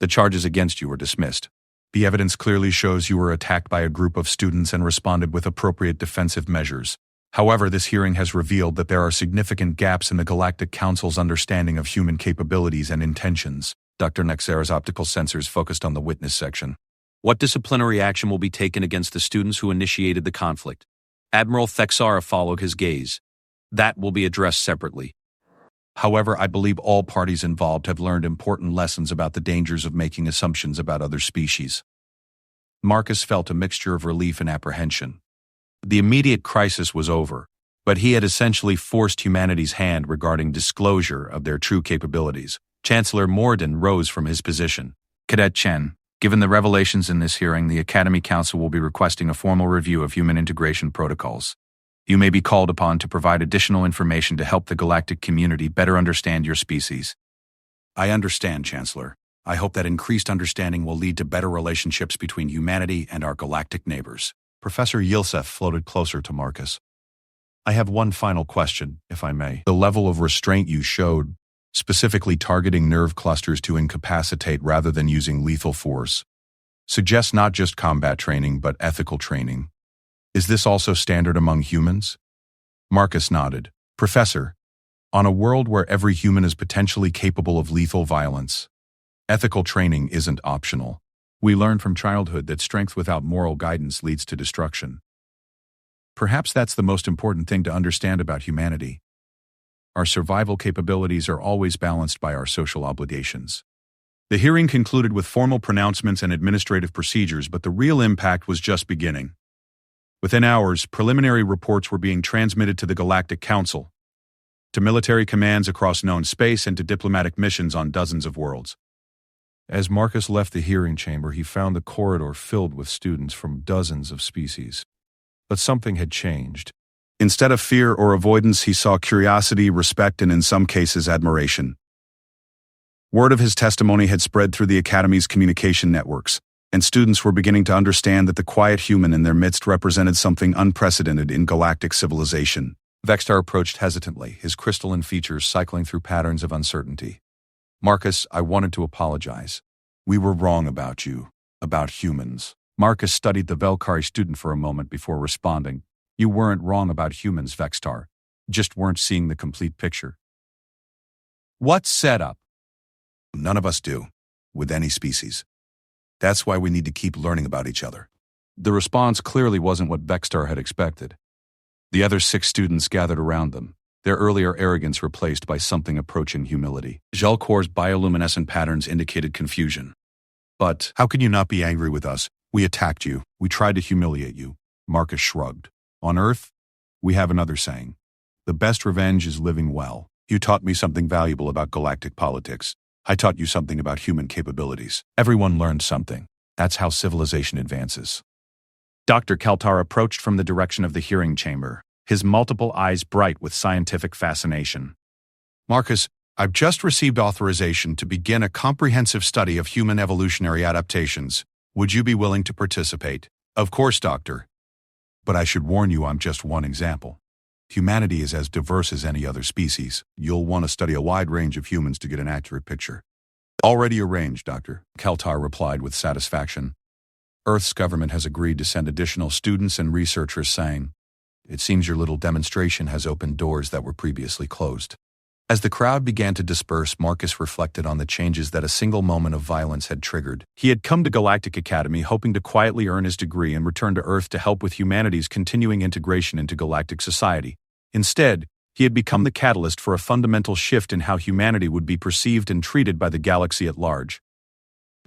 The charges against you were dismissed. The evidence clearly shows you were attacked by a group of students and responded with appropriate defensive measures. However, this hearing has revealed that there are significant gaps in the Galactic Council's understanding of human capabilities and intentions. Dr. Nexera's optical sensors focused on the witness section. What disciplinary action will be taken against the students who initiated the conflict? Admiral Thexara followed his gaze. That will be addressed separately. However, I believe all parties involved have learned important lessons about the dangers of making assumptions about other species. Marcus felt a mixture of relief and apprehension. The immediate crisis was over, but he had essentially forced humanity's hand regarding disclosure of their true capabilities. Chancellor Morden rose from his position. Cadet Chen, given the revelations in this hearing, the Academy Council will be requesting a formal review of human integration protocols. You may be called upon to provide additional information to help the galactic community better understand your species. I understand, Chancellor. I hope that increased understanding will lead to better relationships between humanity and our galactic neighbors. Professor Yilsef floated closer to Marcus. I have one final question, if I may. The level of restraint you showed, specifically targeting nerve clusters to incapacitate rather than using lethal force, suggests not just combat training but ethical training. Is this also standard among humans? Marcus nodded. Professor, on a world where every human is potentially capable of lethal violence, ethical training isn't optional. We learn from childhood that strength without moral guidance leads to destruction. Perhaps that's the most important thing to understand about humanity. Our survival capabilities are always balanced by our social obligations. The hearing concluded with formal pronouncements and administrative procedures, but the real impact was just beginning. Within hours, preliminary reports were being transmitted to the Galactic Council, to military commands across known space, and to diplomatic missions on dozens of worlds. As Marcus left the hearing chamber, he found the corridor filled with students from dozens of species. But something had changed. Instead of fear or avoidance, he saw curiosity, respect, and in some cases, admiration. Word of his testimony had spread through the Academy's communication networks, and students were beginning to understand that the quiet human in their midst represented something unprecedented in galactic civilization. Vextar approached hesitantly, his crystalline features cycling through patterns of uncertainty. Marcus, I wanted to apologize. We were wrong about you, about humans. Marcus studied the Velkari student for a moment before responding. You weren't wrong about humans, Vextar. Just weren't seeing the complete picture. What setup? None of us do, with any species. That's why we need to keep learning about each other. The response clearly wasn't what Vextar had expected. The other 6 students gathered around them, their earlier arrogance replaced by something approaching humility. Gelcor's bioluminescent patterns indicated confusion. But how can you not be angry with us? We attacked you. We tried to humiliate you. Marcus shrugged. On Earth, we have another saying. The best revenge is living well. You taught me something valuable about galactic politics. I taught you something about human capabilities. Everyone learned something. That's how civilization advances. Dr. Keltar approached from the direction of the hearing chamber, his multiple eyes bright with scientific fascination. Marcus, I've just received authorization to begin a comprehensive study of human evolutionary adaptations. Would you be willing to participate? Of course, Doctor. But I should warn you, I'm just one example. Humanity is as diverse as any other species. You'll want to study a wide range of humans to get an accurate picture. Already arranged, Doctor, Keltar replied with satisfaction. Earth's government has agreed to send additional students and researchers, saying, "It seems your little demonstration has opened doors that were previously closed." As the crowd began to disperse, Marcus reflected on the changes that a single moment of violence had triggered. He had come to Galactic Academy hoping to quietly earn his degree and return to Earth to help with humanity's continuing integration into galactic society. Instead, he had become the catalyst for a fundamental shift in how humanity would be perceived and treated by the galaxy at large.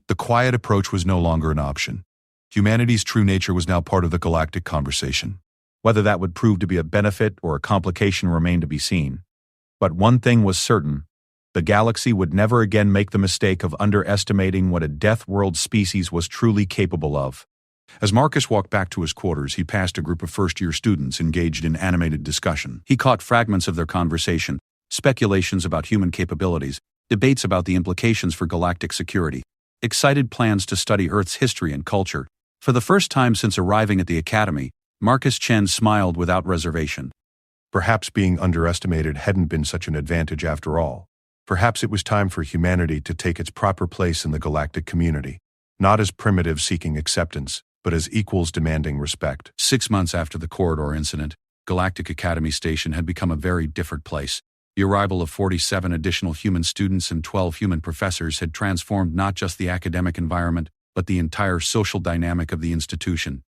The quiet approach was no longer an option. Humanity's true nature was now part of the galactic conversation. Whether that would prove to be a benefit or a complication remained to be seen. But one thing was certain: the galaxy would never again make the mistake of underestimating what a Deathworld species was truly capable of. As Marcus walked back to his quarters, he passed a group of first-year students engaged in animated discussion. He caught fragments of their conversation, speculations about human capabilities, debates about the implications for galactic security, excited plans to study Earth's history and culture. For the first time since arriving at the Academy, Marcus Chen smiled without reservation. Perhaps being underestimated hadn't been such an advantage after all. Perhaps it was time for humanity to take its proper place in the galactic community, not as primitives seeking acceptance, but as equals demanding respect. 6 months after the corridor incident, Galactic Academy Station had become a very different place. The arrival of 47 additional human students and 12 human professors had transformed not just the academic environment, but the entire social dynamic of the institution.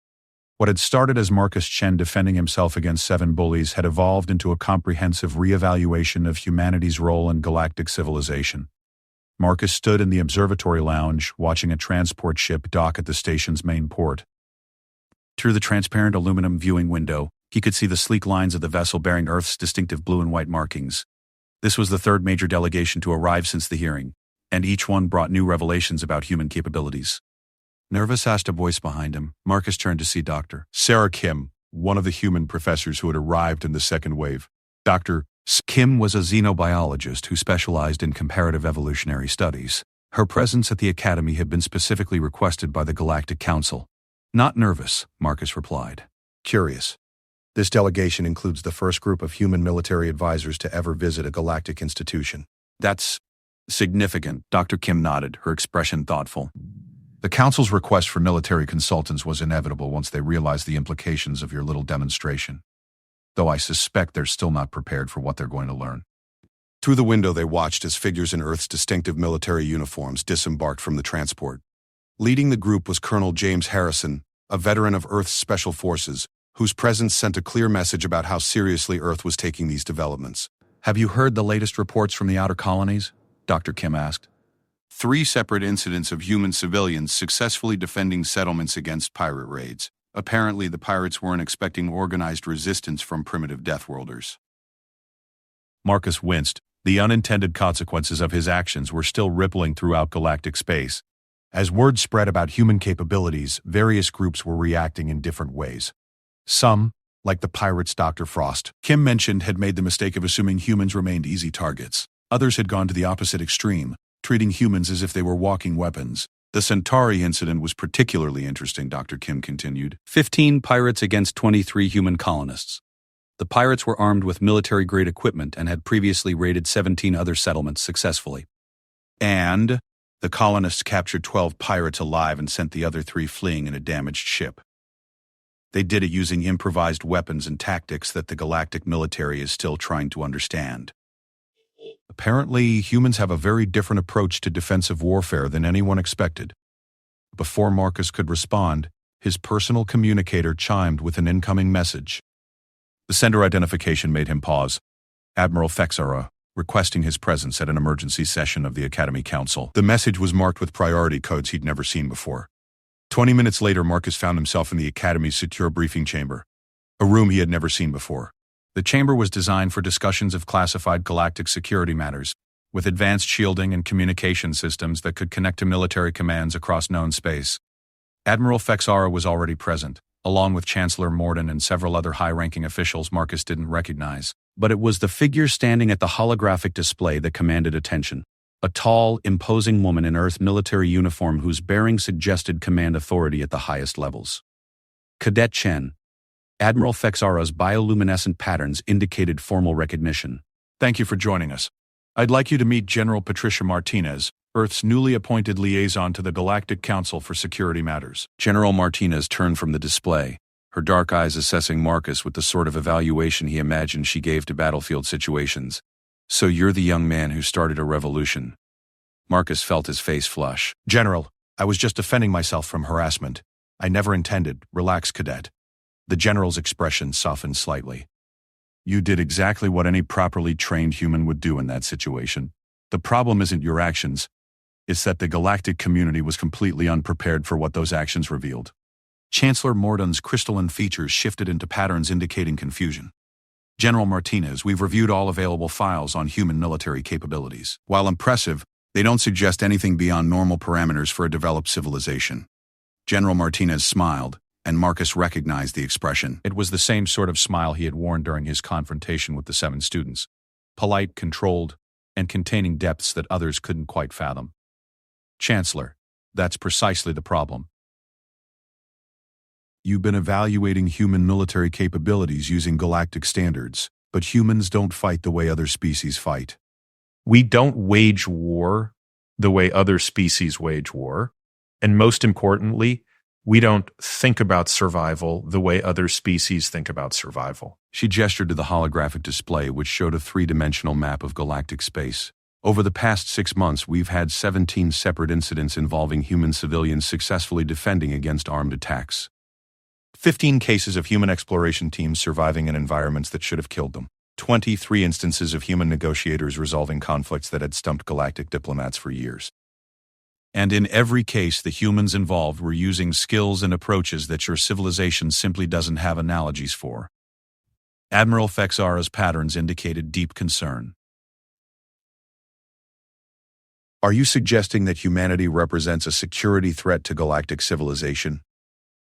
What had started as Marcus Chen defending himself against 7 bullies had evolved into a comprehensive reevaluation of humanity's role in galactic civilization. Marcus stood in the observatory lounge, watching a transport ship dock at the station's main port. Through the transparent aluminum viewing window, he could see the sleek lines of the vessel bearing Earth's distinctive blue and white markings. This was the third major delegation to arrive since the hearing, and each one brought new revelations about human capabilities. Nervous, asked a voice behind him. Marcus turned to see Dr. Sarah Kim, one of the human professors who had arrived in the second wave. Dr. Kim was a xenobiologist who specialized in comparative evolutionary studies. Her presence at the Academy had been specifically requested by the Galactic Council. Not nervous, Marcus replied. Curious. This delegation includes the first group of human military advisors to ever visit a galactic institution. That's significant, Dr. Kim nodded, her expression thoughtful. The Council's request for military consultants was inevitable once they realized the implications of your little demonstration. Though I suspect they're still not prepared for what they're going to learn. Through the window they watched as figures in Earth's distinctive military uniforms disembarked from the transport. Leading the group was Colonel James Harrison, a veteran of Earth's Special Forces, whose presence sent a clear message about how seriously Earth was taking these developments. Have you heard the latest reports from the outer colonies? Dr. Kim asked. 3 separate incidents of human civilians successfully defending settlements against pirate raids. Apparently, the pirates weren't expecting organized resistance from primitive Deathworlders. Marcus winced. The unintended consequences of his actions were still rippling throughout galactic space. As word spread about human capabilities, various groups were reacting in different ways. Some, like the pirates Dr. Frost, Kim mentioned, had made the mistake of assuming humans remained easy targets. Others had gone to the opposite extreme, treating humans as if they were walking weapons. The Centauri incident was particularly interesting, Dr. Kim continued. 15 pirates against 23 human colonists. The pirates were armed with military-grade equipment and had previously raided 17 other settlements successfully. And the colonists captured 12 pirates alive and sent the other 3 fleeing in a damaged ship. They did it using improvised weapons and tactics that the galactic military is still trying to understand. Apparently, humans have a very different approach to defensive warfare than anyone expected. Before Marcus could respond, his personal communicator chimed with an incoming message. The sender identification made him pause. Admiral Fexara, requesting his presence at an emergency session of the Academy Council. The message was marked with priority codes he'd never seen before. 20 minutes later, Marcus found himself in the Academy's secure briefing chamber, a room he had never seen before. The chamber was designed for discussions of classified galactic security matters, with advanced shielding and communication systems that could connect to military commands across known space. Admiral Fexara was already present, along with Chancellor Morden and several other high-ranking officials Marcus didn't recognize. But it was the figure standing at the holographic display that commanded attention. A tall, imposing woman in Earth military uniform whose bearing suggested command authority at the highest levels. Cadet Chen. Admiral Fexara's bioluminescent patterns indicated formal recognition. Thank you for joining us. I'd like you to meet General Patricia Martinez, Earth's newly appointed liaison to the Galactic Council for Security Matters. General Martinez turned from the display, her dark eyes assessing Marcus with the sort of evaluation he imagined she gave to battlefield situations. So you're the young man who started a revolution. Marcus felt his face flush. General, I was just defending myself from harassment. I never intended. Relax, Cadet. The General's expression softened slightly. You did exactly what any properly trained human would do in that situation. The problem isn't your actions. It's that the galactic community was completely unprepared for what those actions revealed. Chancellor Morden's crystalline features shifted into patterns indicating confusion. General Martinez, we've reviewed all available files on human military capabilities. While impressive, they don't suggest anything beyond normal parameters for a developed civilization. General Martinez smiled, and Marcus recognized the expression. It was the same sort of smile he had worn during his confrontation with the 7 students. Polite, controlled, and containing depths that others couldn't quite fathom. Chancellor, that's precisely the problem. You've been evaluating human military capabilities using galactic standards, but humans don't fight the way other species fight. We don't wage war the way other species wage war. And most importantly, we don't think about survival the way other species think about survival. She gestured to the holographic display, which showed a 3-dimensional map of galactic space. Over the past 6 months, we've had 17 separate incidents involving human civilians successfully defending against armed attacks. 15 cases of human exploration teams surviving in environments that should have killed them. 23 instances of human negotiators resolving conflicts that had stumped galactic diplomats for years. And in every case, the humans involved were using skills and approaches that your civilization simply doesn't have analogies for. Admiral Fexara's patterns indicated deep concern. Are you suggesting that humanity represents a security threat to galactic civilization?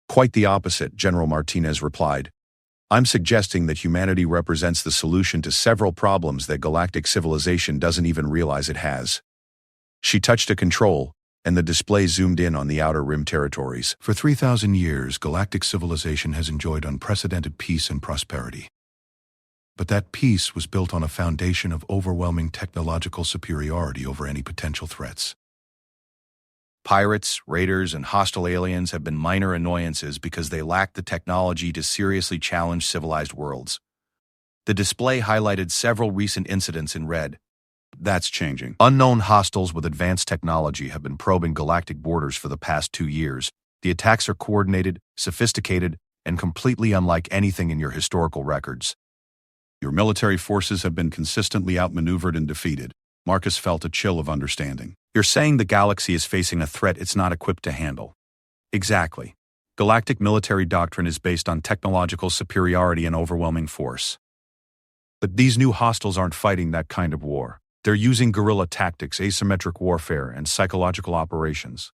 Quite the opposite, General Martinez replied. I'm suggesting that humanity represents the solution to several problems that galactic civilization doesn't even realize it has. She touched a control, and the display zoomed in on the outer rim territories. For 3,000 years, galactic civilization has enjoyed unprecedented peace and prosperity. But that peace was built on a foundation of overwhelming technological superiority over any potential threats. Pirates, raiders, and hostile aliens have been minor annoyances because they lack the technology to seriously challenge civilized worlds. The display highlighted several recent incidents in red. That's changing. Unknown hostiles with advanced technology have been probing galactic borders for the past 2 years. The attacks are coordinated, sophisticated, and completely unlike anything in your historical records. Your military forces have been consistently outmaneuvered and defeated. Marcus felt a chill of understanding. You're saying the galaxy is facing a threat it's not equipped to handle. Exactly. Galactic military doctrine is based on technological superiority and overwhelming force. But these new hostiles aren't fighting that kind of war. They're using guerrilla tactics, asymmetric warfare, and psychological operations.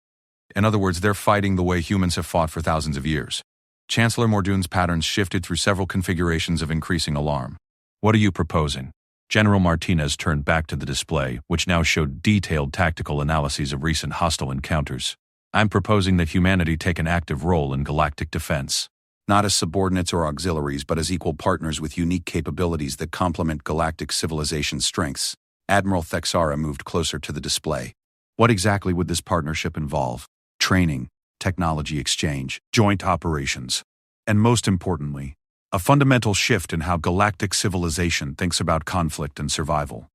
In other words, they're fighting the way humans have fought for thousands of years. Chancellor Mordoon's patterns shifted through several configurations of increasing alarm. What are you proposing? General Martinez turned back to the display, which now showed detailed tactical analyses of recent hostile encounters. I'm proposing that humanity take an active role in galactic defense. Not as subordinates or auxiliaries, but as equal partners with unique capabilities that complement galactic civilization's strengths. Admiral Fexara moved closer to the display. What exactly would this partnership involve? Training, technology exchange, joint operations, and most importantly, a fundamental shift in how galactic civilization thinks about conflict and survival.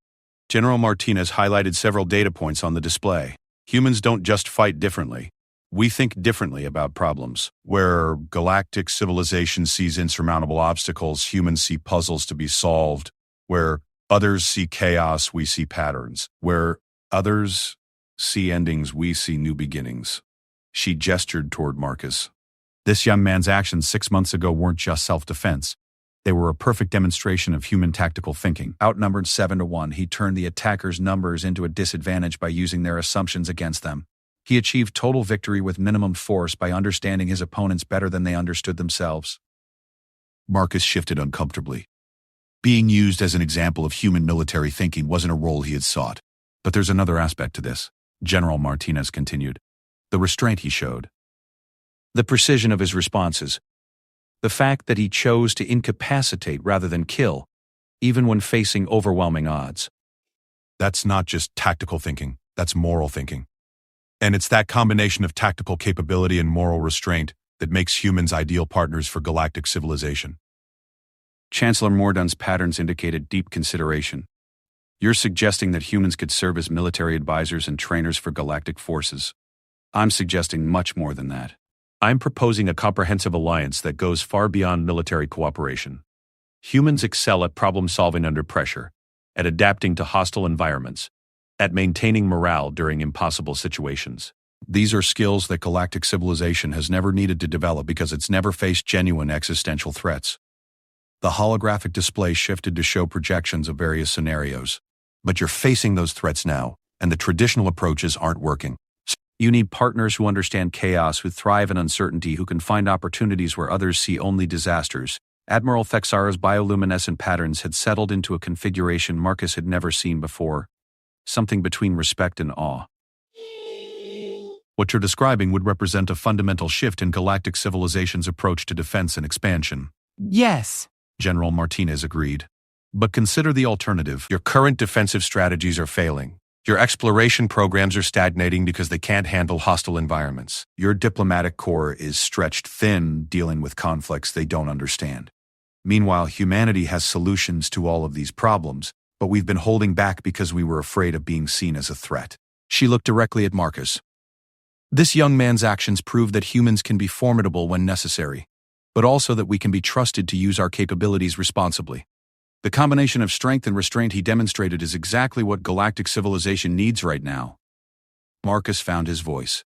General Martinez highlighted several data points on the display. Humans don't just fight differently. We think differently about problems. Where galactic civilization sees insurmountable obstacles, humans see puzzles to be solved. Where others see chaos, we see patterns. Where others see endings, we see new beginnings. She gestured toward Marcus. This young man's actions 6 months ago weren't just self-defense. They were a perfect demonstration of human tactical thinking. Outnumbered 7-1, he turned the attackers' numbers into a disadvantage by using their assumptions against them. He achieved total victory with minimum force by understanding his opponents better than they understood themselves. Marcus shifted uncomfortably. Being used as an example of human military thinking wasn't a role he had sought. But there's another aspect to this, General Martinez continued. The restraint he showed. The precision of his responses. The fact that he chose to incapacitate rather than kill, even when facing overwhelming odds. That's not just tactical thinking, that's moral thinking. And it's that combination of tactical capability and moral restraint that makes humans ideal partners for galactic civilization. Chancellor Mordun's patterns indicated deep consideration. You're suggesting that humans could serve as military advisors and trainers for galactic forces. I'm suggesting much more than that. I'm proposing a comprehensive alliance that goes far beyond military cooperation. Humans excel at problem-solving under pressure, at adapting to hostile environments, at maintaining morale during impossible situations. These are skills that galactic civilization has never needed to develop because it's never faced genuine existential threats. The holographic display shifted to show projections of various scenarios. But you're facing those threats now, and the traditional approaches aren't working. You need partners who understand chaos, who thrive in uncertainty, who can find opportunities where others see only disasters. Admiral Thexara's bioluminescent patterns had settled into a configuration Marcus had never seen before. Something between respect and awe. What you're describing would represent a fundamental shift in galactic civilization's approach to defense and expansion. Yes. General Martinez agreed. But consider the alternative. Your current defensive strategies are failing. Your exploration programs are stagnating because they can't handle hostile environments. Your diplomatic corps is stretched thin, dealing with conflicts they don't understand. Meanwhile, humanity has solutions to all of these problems, but we've been holding back because we were afraid of being seen as a threat. She looked directly at Marcus. This young man's actions prove that humans can be formidable when necessary, but also that we can be trusted to use our capabilities responsibly. The combination of strength and restraint he demonstrated is exactly what galactic civilization needs right now. Marcus found his voice.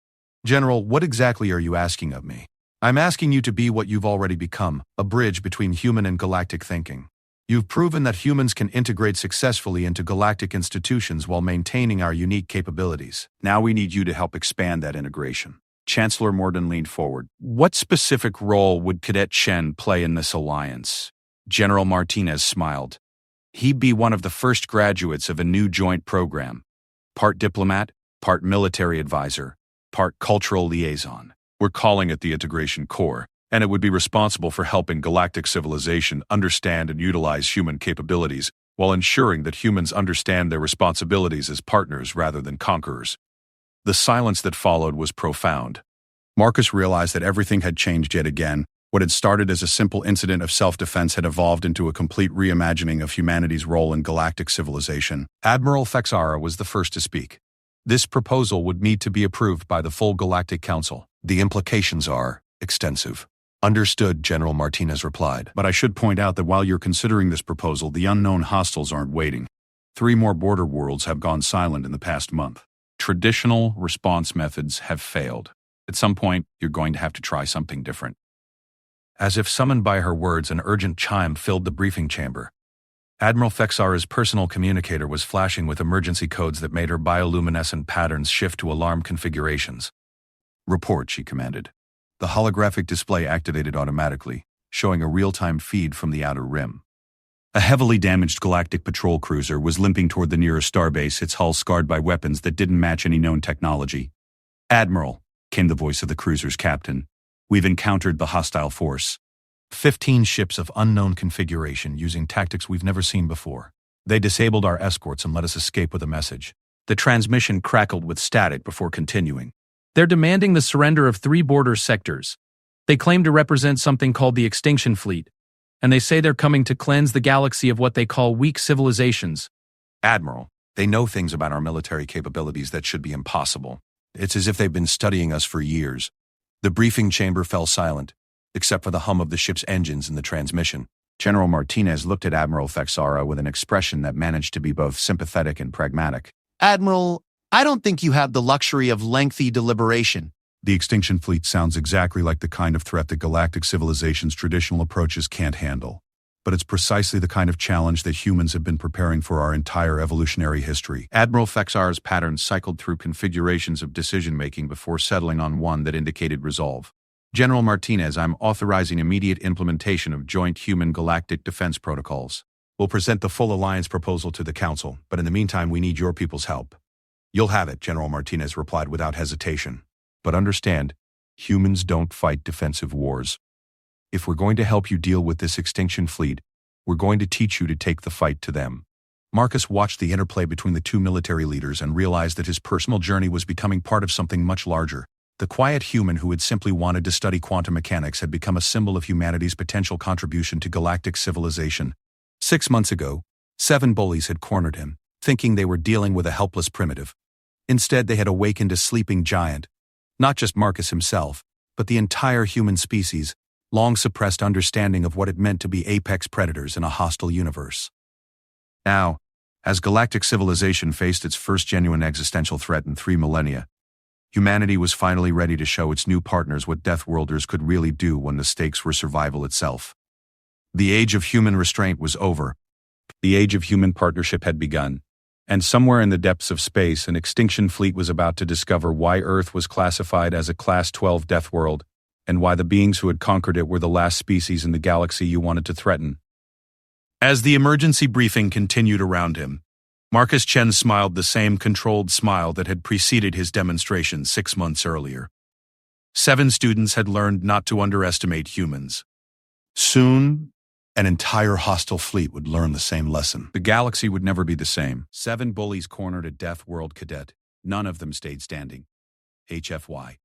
General, what exactly are you asking of me? I'm asking you to be what you've already become, a bridge between human and galactic thinking. You've proven that humans can integrate successfully into galactic institutions while maintaining our unique capabilities. Now we need you to help expand that integration. Chancellor Morden leaned forward. What specific role would Cadet Chen play in this alliance? General Martinez smiled. He'd be one of the first graduates of a new joint program. Part diplomat, part military advisor, part cultural liaison. We're calling it the Integration Corps, and it would be responsible for helping galactic civilization understand and utilize human capabilities while ensuring that humans understand their responsibilities as partners rather than conquerors. The silence that followed was profound. Marcus realized that everything had changed yet again. What had started as a simple incident of self-defense had evolved into a complete reimagining of humanity's role in galactic civilization. Admiral Thexara was the first to speak. This proposal would need to be approved by the full Galactic Council. The implications are extensive. Understood, General Martinez replied. But I should point out that while you're considering this proposal, the unknown hostiles aren't waiting. 3 more border worlds have gone silent in the past month. Traditional response methods have failed. At some point, you're going to have to try something different. As if summoned by her words, an urgent chime filled the briefing chamber. Admiral Thexara's personal communicator was flashing with emergency codes that made her bioluminescent patterns shift to alarm configurations. Report, she commanded. The holographic display activated automatically, showing a real-time feed from the outer rim. A heavily damaged galactic patrol cruiser was limping toward the nearest starbase, its hull scarred by weapons that didn't match any known technology. Admiral, came the voice of the cruiser's captain. We've encountered the hostile force. 15 ships of unknown configuration using tactics we've never seen before. They disabled our escorts and let us escape with a message. The transmission crackled with static before continuing. They're demanding the surrender of 3 border sectors. They claim to represent something called the Extinction Fleet, and they say they're coming to cleanse the galaxy of what they call weak civilizations. Admiral, they know things about our military capabilities that should be impossible. It's as if they've been studying us for years. The briefing chamber fell silent, except for the hum of the ship's engines and the transmission. General Martinez looked at Admiral Thexara with an expression that managed to be both sympathetic and pragmatic. Admiral, I don't think you have the luxury of lengthy deliberation. The Extinction Fleet sounds exactly like the kind of threat that galactic civilization's traditional approaches can't handle. but it's precisely the kind of challenge that humans have been preparing for our entire evolutionary history. Admiral Fexar's patterns cycled through configurations of decision-making before settling on one that indicated resolve. General Martinez, I'm authorizing immediate implementation of joint human galactic defense protocols. We'll present the full alliance proposal to the Council, but in the meantime we need your people's help. You'll have it, General Martinez replied without hesitation. But understand, humans don't fight defensive wars. If we're going to help you deal with this extinction fleet, we're going to teach you to take the fight to them. Marcus watched the interplay between the two military leaders and realized that his personal journey was becoming part of something much larger. The quiet human who had simply wanted to study quantum mechanics had become a symbol of humanity's potential contribution to galactic civilization. 6 months ago, 7 bullies had cornered him, thinking they were dealing with a helpless primitive. Instead, they had awakened a sleeping giant. Not just Marcus himself, but the entire human species, long-suppressed understanding of what it meant to be apex predators in a hostile universe. Now, as galactic civilization faced its first genuine existential threat in 3 millennia, humanity was finally ready to show its new partners what Deathworlders could really do when the stakes were survival itself. The age of human restraint was over. The age of human partnership had begun, and somewhere in the depths of space an extinction fleet was about to discover why Earth was classified as a Class 12 death world, and why the beings who had conquered it were the last species in the galaxy you wanted to threaten. As the emergency briefing continued around him, Marcus Chen smiled the same controlled smile that had preceded his demonstration 6 months earlier. 7 students had learned not to underestimate humans. Soon, an entire hostile fleet would learn the same lesson. The galaxy would never be the same. 7 bullies cornered a Deathworld Cadet. None of them stayed standing. HFY.